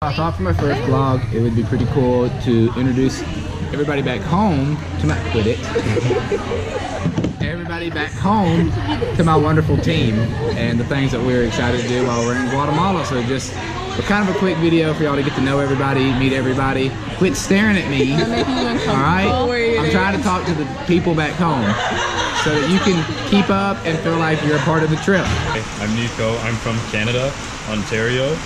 I thought for my first vlog it would be pretty cool to introduce everybody back home to my everybody back home to my wonderful team and the things that we're excited to do while we're in Guatemala. So just kind of a quick video for y'all to get to know everybody, meet everybody. Quit staring at me. All right, I'm trying to talk to the people back home so that you can keep up and feel like you're a part of the trip. I'm Nico. I'm from Canada, Ontario.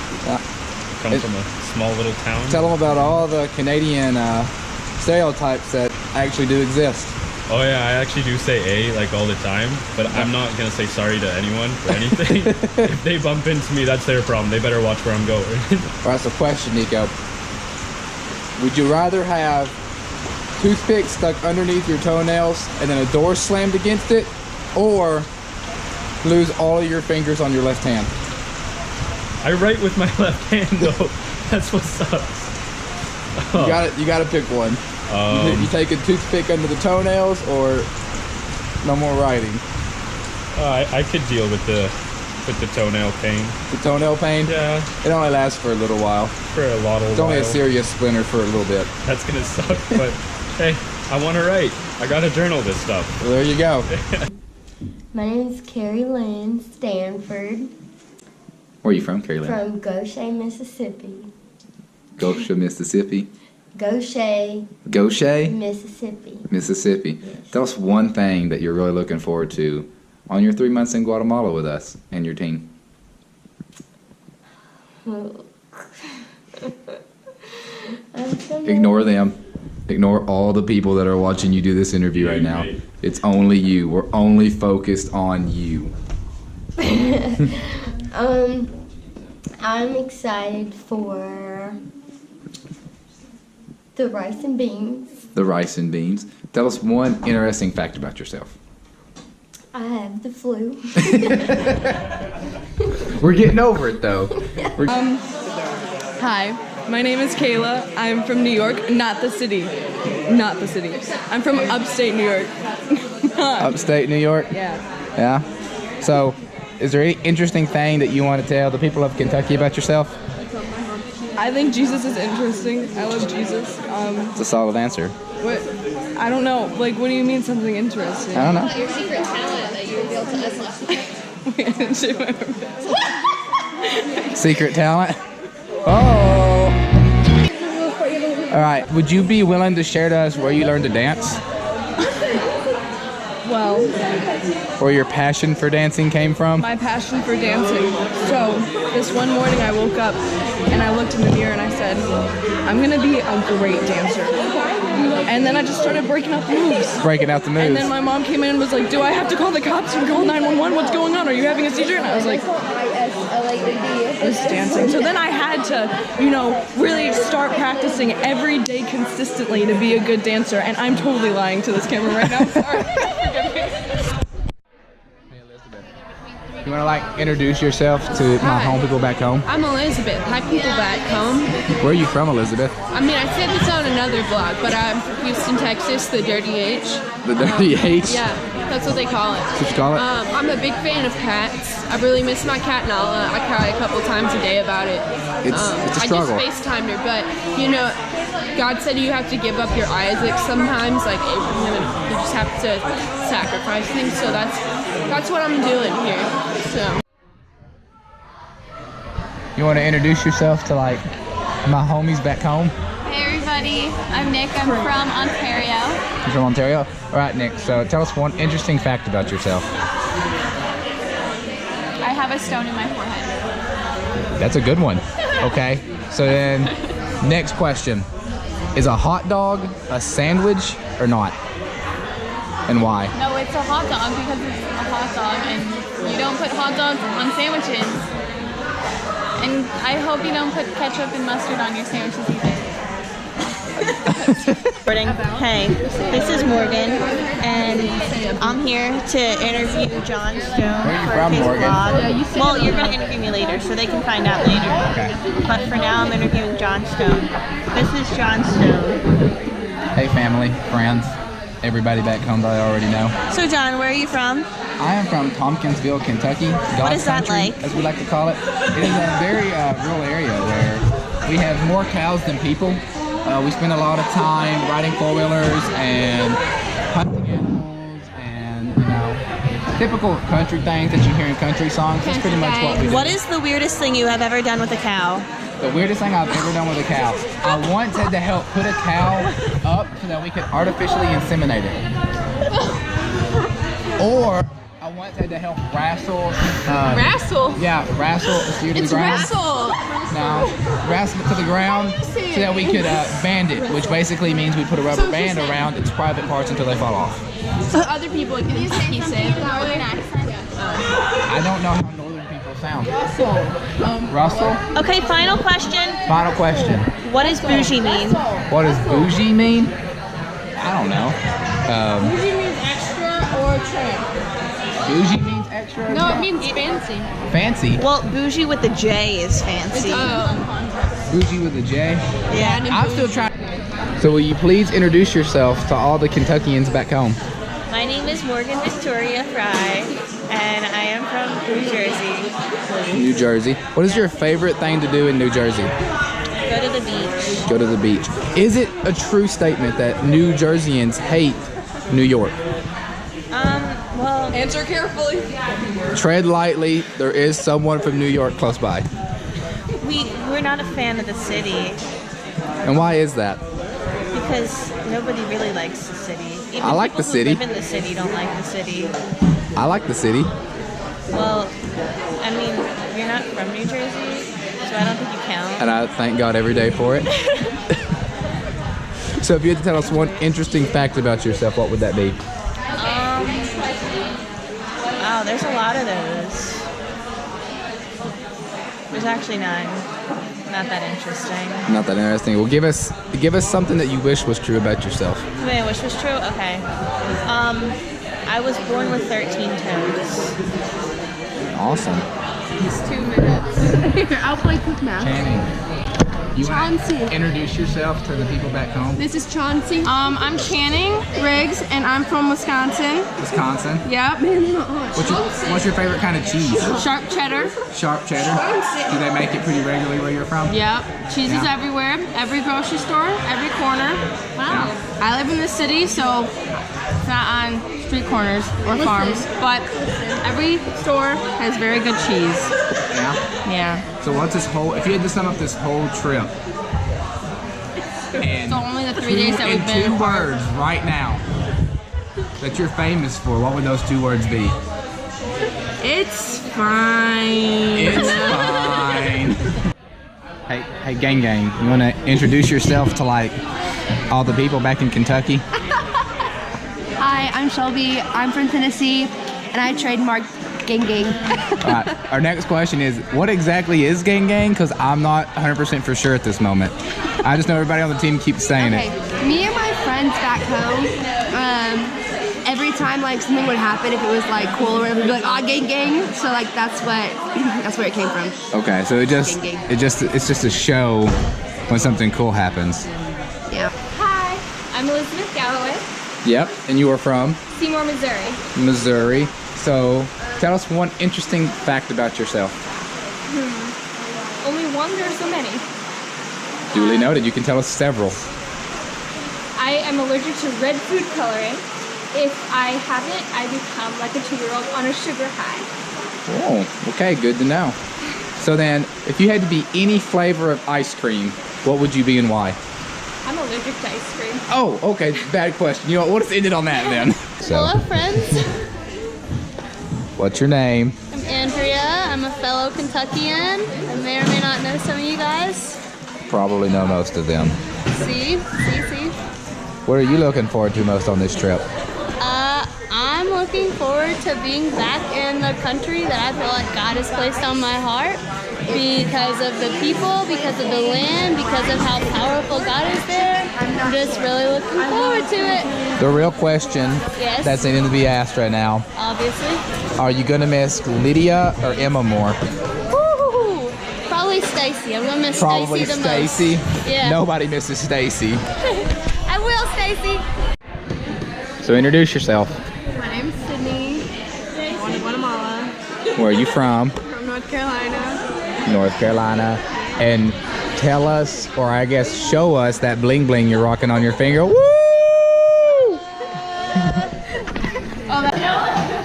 Come from a small little town. Tell them about all the Canadian stereotypes that actually do exist. Oh yeah, I actually do say A like all the time, but I'm not gonna say sorry to anyone for anything. If they bump into me, that's their problem. They better watch where I'm going. Alright, so question, Nico. Would you rather have toothpicks stuck underneath your toenails and then a door slammed against it, or lose all of your fingers on your left hand? I write with my left hand though. That's what sucks. Oh. You gotta pick one. You take a toothpick under the toenails, or no more writing? I could deal with the toenail pain. The toenail pain? Yeah. It only lasts for a little while. For a lot of It's only a serious splinter for a little bit. That's gonna suck, but hey, I want to write. I gotta journal this stuff. Well, there you go. My name is Carrie Lynn Stanford. Where are you from, Carrie Lynn? From Goshen, Mississippi. Goshen, Mississippi. Goshen, Mississippi. Mississippi. Yes. Tell us one thing that you're really looking forward to on your 3 months in Guatemala with us and your team. Ignore them. Ignore all the people that are watching you do this interview right now. It's only you. We're only focused on you. I'm excited for the rice and beans. The rice and beans. Tell us one interesting fact about yourself. I have the flu. We're getting over it though. Hi, my name is Kayla. I'm from New York, not the city. Not the city. I'm from upstate New York. Upstate New York? Yeah. Yeah? So, is there any interesting thing that you want to tell the people of Kentucky about yourself? I think Jesus is interesting. I love Jesus. It's a solid answer. What? I don't know. Like, what do you mean something interesting? I don't know. Your secret talent that you revealed to us last week. Wait, I didn't shave my armpits. Secret talent? Oh! Alright, would you be willing to share to us where you learned to dance? Well, Where your passion for dancing came from? my passion for dancing. So, this one morning I woke up and I looked in the mirror and I said, I'm gonna be a great dancer. And then I just started breaking out the moves. Breaking out the moves. And then my mom came in and was like, do I have to call the cops and call 911? What's going on? Are you having a seizure? And I was like, I was dancing. So then I had to, really start practicing every day consistently to be a good dancer. And I'm totally lying to this camera right now. Sorry. Forgive me. You want to introduce yourself to my home people back home? I'm Elizabeth. Hi, people back home. Where are you from, Elizabeth? I mean, I said this on another vlog, but I'm from Houston, Texas, the Dirty H. The Dirty H? Yeah, that's what they call it. That's what you call it? I'm a big fan of cats. I really miss my cat Nala. I cry a couple times a day about it. It's a struggle. I just FaceTimed her, but God said you have to give up your Isaac sometimes, like Abraham, and you just have to sacrifice things. So that's what I'm doing here. So. You want to introduce yourself to my homies back home? Hey everybody, I'm Nick. I'm from Ontario. You're from Ontario? All right, Nick. So tell us one interesting fact about yourself. I have a stone in my forehead. That's a good one. Okay. So then, next question. Is a hot dog a sandwich or not? And why? No, it's a hot dog because it's a hot dog and you don't put hot dogs on sandwiches. And I hope you don't put ketchup and mustard on your sandwiches either. Hey, this is Morgan, and I'm here to interview John Stone Where are you for from, his Morgan? vlog. Well, you're going to interview me later, so they can find out later. Okay. But for now, I'm interviewing John Stone. This is John Stone. Hey, family, friends, everybody back home that I already know. So, John, where are you from? I am from Tompkinsville, Kentucky. God's is that country, like? as we like to call it. It is a very rural area where we have more cows than people. We spend a lot of time riding four-wheelers and hunting animals and, you know, typical country things that you hear in country songs. That's pretty much what we do. What is the weirdest thing you have ever done with a cow? The weirdest thing I've ever done with a cow. I once had to help put a cow up so that we could artificially inseminate it. Or I once had to help wrestle. Wrestle? Yeah, wrestle a steer to the ground. Wrestle. No, wrestle it to the ground so that we could band it, which basically means we put a rubber band around its private parts until they fall off. So other people can he say it that way? I don't know how northern people sound. Russell? Okay, final question. Final question. What does bougie mean? What does bougie mean? I don't know. Bougie means extra or trim. Bougie means extra? No, it means fancy. Fancy? Well, bougie with the J is fancy. Bougie with a J? Yeah. I'm still trying. So will you please introduce yourself to all the Kentuckians back home? My name is Morgan Victoria Fry, and I am from New Jersey. New Jersey. What is your favorite thing to do in New Jersey? Go to the beach. Go to the beach. Is it a true statement that New Jerseyans hate New York? Well, Answer carefully. Tread lightly. There is someone from New York close by. we're not a fan of the city And why is that? because nobody really likes the city. Even I like the people who city. live in the city don't like the city. I like the city. Well, I mean, you're not from New Jersey, so I don't think you count. And I thank God every day for it. So if you had to tell us one interesting fact about yourself, what would that be? Wow, there's a lot of those. There's actually none. Not that interesting. Not that interesting. Well, give us something that you wish was true about yourself. Something I wish was true? Okay. I was born with 13 toes. Awesome. It's 2 minutes. Here, I'll play quick math. Channing, you want Chauncey. to introduce yourself to the people back home? This is Chauncey. I'm Channing Riggs, and I'm from Wisconsin. Wisconsin. Yep. What's your favorite kind of cheese? Sharp cheddar. Sharp cheddar. Do they make it pretty regularly where you're from? Yep. Cheese is Yeah. everywhere. Every grocery store, every corner. Wow. I live in the city, so it's not on street corners or farms, but every store has very good cheese. Yeah. Yeah. So what's this whole? If you had to sum up this whole trip, and So only the 3 days that we've been two apart. words right now that you're famous for, what would those 2 words be? It's fine. It's fine. Hey, gang, you want to introduce yourself to like all the people back in Kentucky? Hi, I'm Shelby. I'm from Tennessee, and I trademarked Gang Gang. All right. Our next question is, what exactly is gang gang? Because I'm not 100% for sure at this moment. I just know everybody on the team keeps saying Okay, it. me and my friends back home, every time like something would happen, if it was like cool or whatever, we'd be like, "Ah, gang gang." So like that's where it came from. Okay, so it's just a show when something cool happens. Yeah. Hi, I'm Elizabeth Galloway, Yep. And you are from Seymour, Missouri. Missouri. So tell us one interesting fact about yourself. Only one, there are so many. Duly noted. You can tell us several. I am allergic to red food coloring. If I have it, I become like a 2-year-old on a sugar high. Oh, okay, good to know. So then, if you had to be any flavor of ice cream, what would you be and why? I'm allergic to ice cream. Oh, okay, bad question. You know what, we'll just end it on that then. So, Hello, friends. what's your name? I'm Andrea. I'm a fellow Kentuckian. I may or may not know some of you guys. Probably know most of them. See? What are you looking forward to most on this trip? I'm looking forward to being back in the country that I feel like God has placed on my heart because of the people, because of the land, because of how powerful God is there. I'm just really looking forward to it. The real question Yes. that's needing to be asked right now, Obviously. are you going to miss Lydia or Emma more? Woo! Probably Stacy. I'm gonna miss Probably Stacy the most. Stacy. Yeah. Nobody misses Stacy. I will, Stacy. So introduce yourself. My name's Sydney. Born in Guatemala. Where are you from? From North Carolina. North Carolina. And tell us, or I guess show us that bling bling you're rocking on your finger. Woo!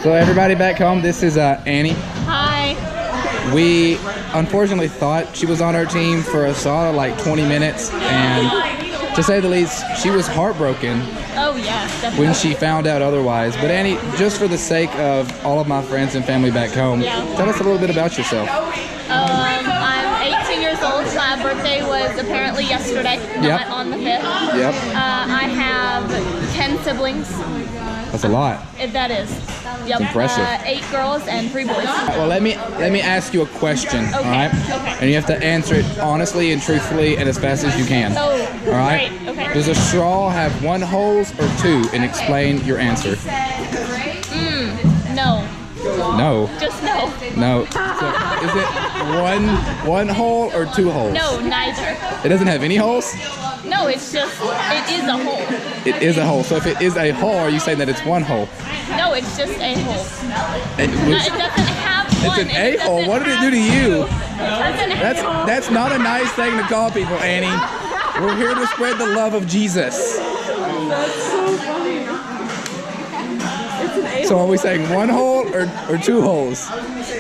So everybody back home, this is Annie. Hi. We unfortunately thought she was on our team for a solid like 20 minutes, and to say the least, she was heartbroken Oh yeah, definitely. when she found out otherwise. But Annie, just for the sake of all of my friends and family back home, tell us a little bit about yourself. I'm 18 years old. My birthday was apparently yesterday, not on the 5th. Yep. I have 10 siblings. That's a lot. That is. Yep. Impressive. 8 girls and 3 boys. Well, let me ask you a question, all right? Okay. And you have to answer it honestly and truthfully and as fast as you can. Oh, all right? great. Okay. Does a straw have 1 hole or 2? And explain your answer. No. No. Just no. No. So is it one hole or 2 holes? No, neither. It doesn't have any holes? No, it is a hole. It is a hole. So if it is a hole, are you saying that it's 1 hole? No, it's just a hole. It It doesn't have one. It's an a-hole. What did it do to you? That's not a nice thing to call people, Annie. We're here to spread the love of Jesus. That's so funny. It's an A-hole. So are we saying 1 hole or 2 holes?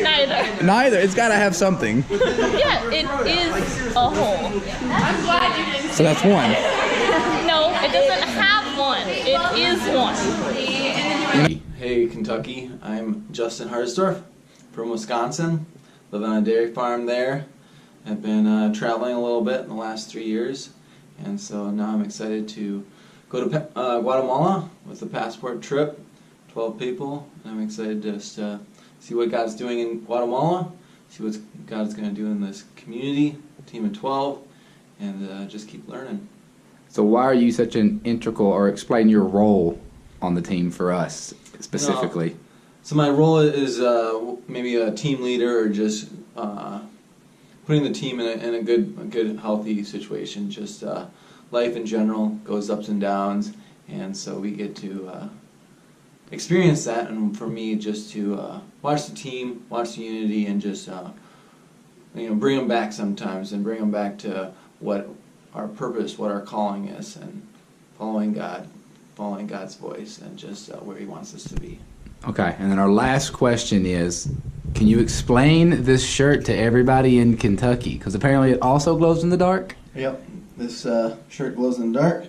Neither. Neither. It's got to have something. Yeah, it is a hole. So that's 1. No, it doesn't have one. It is one. Hey Kentucky, I'm Justin Harsdorf from Wisconsin. Live on a dairy farm there. I've been traveling a little bit in the last 3 years, and so now I'm excited to go to Guatemala with a passport trip, 12 people. And I'm excited to just see what God's doing in Guatemala, see what God's going to do in this community, team of 12, and just keep learning. So why are you such an integral, or explain your role on the team for us specifically? So my role is maybe a team leader, or just putting the team in a good healthy situation. Just life in general goes ups and downs, and so we get to experience that. And for me, just to watch the team, watch the unity, and just bring them back sometimes, and bring them back to what our purpose, what our calling is, and following God, following God's voice, and just where He wants us to be. Okay, and then our last question is, can you explain this shirt to everybody in Kentucky? Because apparently it also glows in the dark. Yep, this shirt glows in the dark.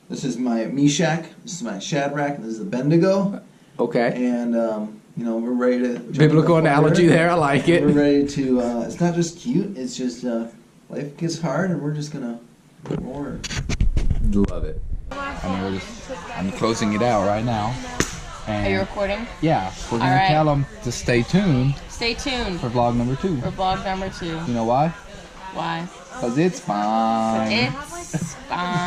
This is my Meshach, this is my Shadrach, and this is the Bendigo. Okay. And we're ready to jump Biblical in the fire. analogy there, I like it. We're ready to. It's not just cute. It's just life gets hard, and we're just gonna put more. Love it. I'm closing it out right now. And Are you recording? yeah, we're going to right. tell them to stay tuned Stay tuned for vlog number 2. for vlog number 2. You know why? Why? Because it's fine. It's fine.